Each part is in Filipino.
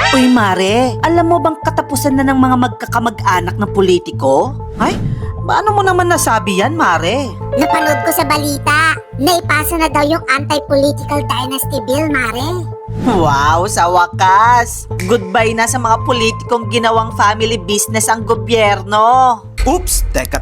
Uy Mare, alam mo bang katapusan na ng mga magkakamag-anak na politiko? Ay, paano mo naman nasabi yan, Mare? Napanood ko sa balita, naipasa na daw yung anti-political dynasty bill, Mare. Wow, sa wakas! Goodbye na sa mga politikong ginawang family business ang gobyerno. Oops! Teka.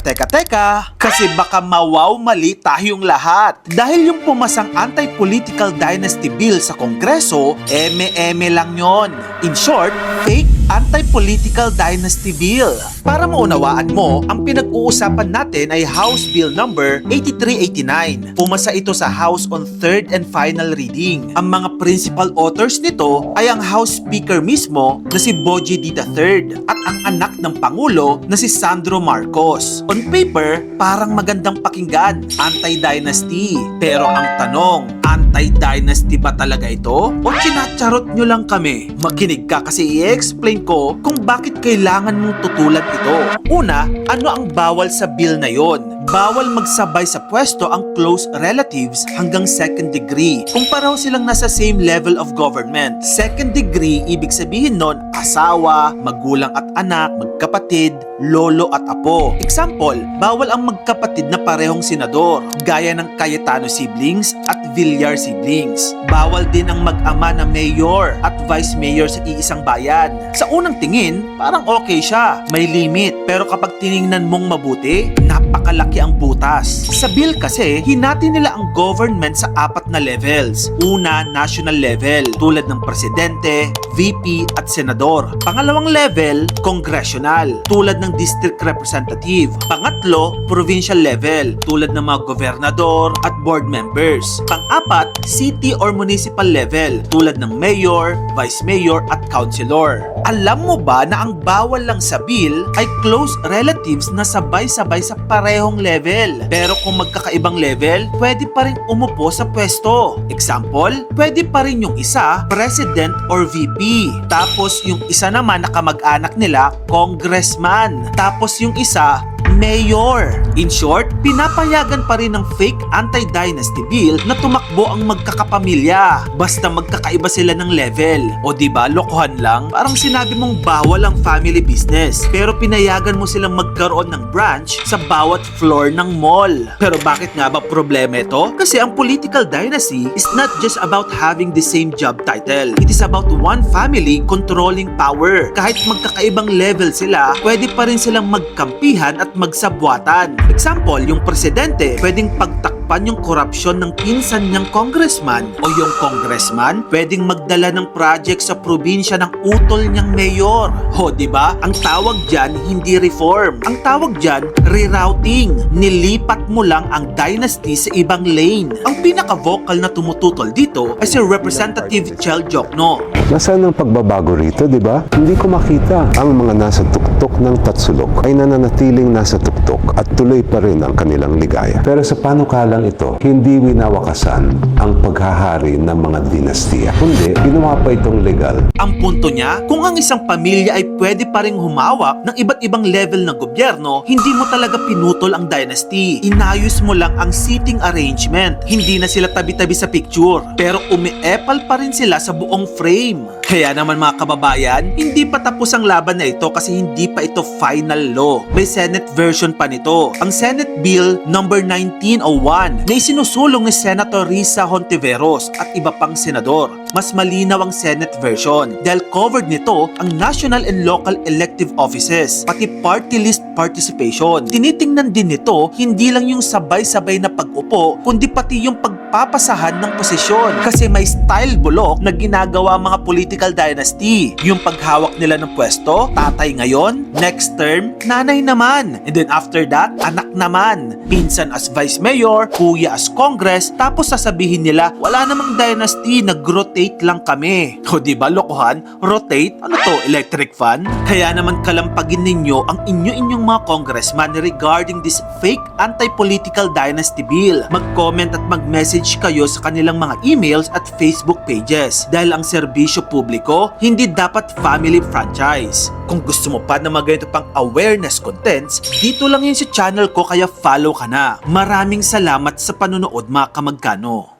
Kasi baka mali tayong lahat. Dahil yung pumasang anti-political dynasty bill sa Kongreso, eme-eme lang yon. In short, fake anti-political dynasty bill. Para maunawaan mo, ang pinag-uusapan natin ay House Bill number 8389. Pumasa ito sa House on third and final reading. Ang mga principal authors nito ay ang House Speaker mismo na si Bogie D. III at ang anak ng Pangulo na si Sandro Marcos. On paper, parang magandang pakinggan, anti-dynasty. Pero ang tanong, anti-dynasty ba talaga ito? O chinacharot nyo lang kami? Makinig ka kasi i-explain ko kung bakit kailangan mong tutulan ito. Una, ano ang bawal sa bill na yon? Bawal magsabay sa pwesto ang close relatives hanggang second degree kung pareho silang nasa same level of government. Second degree, ibig sabihin nun, asawa, magulang at anak, magkapatid, lolo at apo. Example, bawal ang magkapatid na parehong senador, gaya ng Cayetano siblings at Villar siblings. Bawal din ang mag-ama na mayor at vice mayor sa iisang bayan. Sa unang tingin, parang okay siya, may limit. Pero kapag tiningnan mong mabuti, napakalaki ang butas. Sa bill kasi, hinati nila ang government sa 4 na levels. Una, national level, tulad ng presidente, VP at senador. Pangalawang level, congressional, tulad ng district representative. Pangatlo, provincial level, tulad ng mga gobernador at board members. Pang-apat, city or municipal level, tulad ng mayor, vice mayor at councilor. Alam mo ba na ang bawal lang sa bill ay close relatives na sabay-sabay sa parehong level? Pero kung magkakaibang level, pwede pa rin umupo sa pwesto. Example, pwede pa rin yung isa, president or VP. Tapos yung isa naman na kamag-anak nila, congressman. Tapos yung isa, mayor. In short, pinapayagan pa rin ng fake anti-dynasty bill na tumakbo ang magkakapamilya. Basta magkakaiba sila ng level. O diba, lokohan lang? Parang sinabi mong bawal ang family business, pero pinayagan mo silang magkaroon ng branch sa bawat floor ng mall. Pero bakit nga ba problema ito? Kasi ang political dynasty is not just about having the same job title. It is about one family controlling power. Kahit magkakaibang level sila, pwede pa rin silang magkampihan at magsabwatan. Example, yung presidente pwedeng pagtakpan yung korupsyon ng pinsan niyang congressman o yung congressman pwedeng magdala ng project sa probinsya ng utol niyang mayor. O diba? Ang tawag dyan hindi reform. Ang tawag dyan rerouting. Nilipat mo lang ang dynasty sa ibang lane. Ang pinaka-vocal na tumututol dito ay si Representative Chel Jokno. Nasaan ang pagbabago rito, di ba? Hindi ko makita ang mga nasa tuktok ng Tatsulok ay nananatiling nasa tuktok at tuloy pa rin ang kanilang ligaya. Pero sa panukalang ito, hindi winawakasan ang paghahari ng mga dinastiya. Kundi, ginawa pa itong legal. Ang punto niya, kung ang isang pamilya ay pwede pa ring humawak ng iba't ibang level ng gobyerno, hindi mo talaga pinutol ang dynasty. Inayos mo lang ang seating arrangement. Hindi na sila tabi-tabi sa picture, pero umiepal pa rin sila sa buong frame. Kaya naman mga kababayan, hindi pa tapos ang laban na ito kasi hindi pa ito final law. May Senate version pa nito. Ang Senate Bill number 1901 na isinusulong ni Senator Risa Hontiveros at iba pang senador. Mas malinaw ang Senate version dahil covered nito ang national and local elective offices, pati party list participation. Tinitingnan din nito hindi lang yung sabay-sabay na pag-upo, kundi pati yung pagpapasahan ng posisyon. Kasi may style bulok na ginagawa mga political dynasty. Yung paghawak nila ng pwesto, tatay ngayon, next term, nanay naman. And then after that, anak naman. Pinsan as vice mayor, kuya as congress, tapos sasabihin nila, wala namang dynasty, nag-rotate lang kami. O diba, lokohan? Rotate? Ano to, electric fan? Kaya naman kalampagin ninyo ang inyo-inyong mga congressman regarding this fake anti-political dynasty bill. Mag-comment at mag-message kayo sa kanilang mga emails at Facebook pages. Dahil ang serbisyo publiko, hindi dapat family franchise. Kung gusto mo pa na magganito pang awareness contents, dito lang yun sa channel ko kaya follow ka na. Maraming salamat sa panonood mga kamagkano.